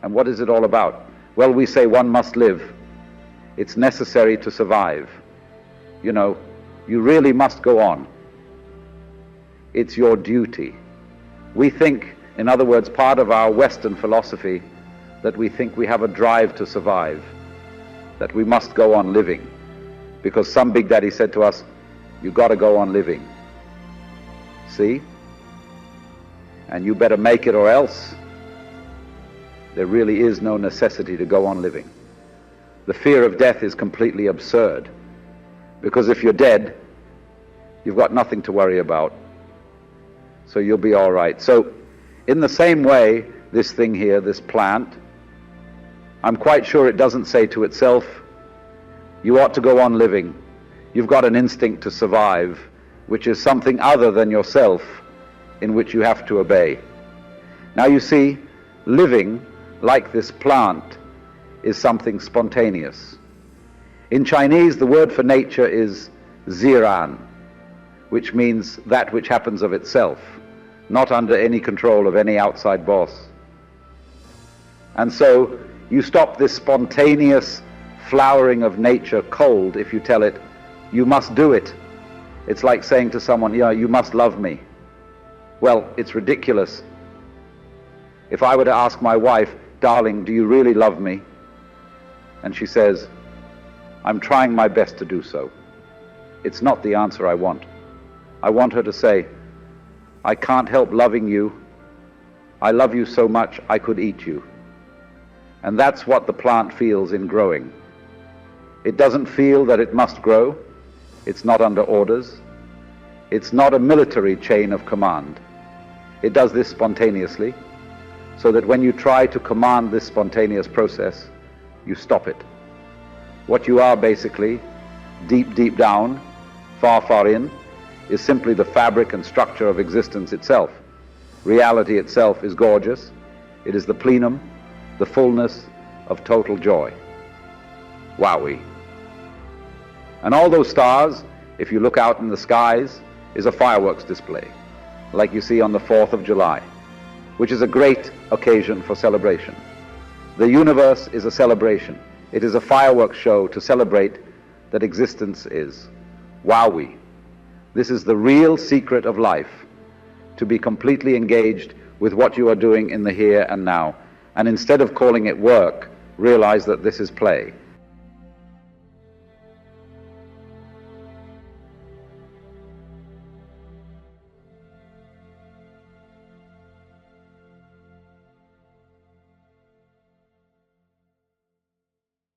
And what is it all about? Well, we say one must live. It's necessary to survive. You know, you really must go on. It's your duty. We think, in other words, part of our Western philosophy, that we think we have a drive to survive, that we must go on living, because some big daddy said to us, you got to go on living. See? And you better make it or else. There really is no necessity to go on living. The fear of death is completely absurd, because if you're dead, you've got nothing to worry about. So you'll be all right. So in the same way, this thing here, this plant, I'm quite sure it doesn't say to itself, you ought to go on living. You've got an instinct to survive, which is something other than yourself, in which you have to obey. Now you see, living, like this plant, is something spontaneous. In Chinese, the word for nature is ziran, which means that which happens of itself, not under any control of any outside boss. And so you stop this spontaneous flowering of nature cold if you tell it, you must do it. It's like saying to someone, yeah, you must love me. Well, it's ridiculous. If I were to ask my wife, darling, do you really love me? And she says, I'm trying my best to do so. It's not the answer I want. I want her to say, I can't help loving you. I love you so much I could eat you. And that's what the plant feels in growing. It doesn't feel that it must grow. It's not under orders. It's not a military chain of command. It does this spontaneously, so that when you try to command this spontaneous process, you stop it. What you are basically, deep, deep down, far, far in, is simply the fabric and structure of existence itself. Reality itself is gorgeous. It is the plenum, the fullness of total joy. Wowee. And all those stars, if you look out in the skies, is a fireworks display, like you see on the 4th of July, which is a great occasion for celebration. The universe is a celebration. It is a fireworks show to celebrate that existence is. Wowee. This is the real secret of life, to be completely engaged with what you are doing in the here and now. And instead of calling it work, realize that this is play.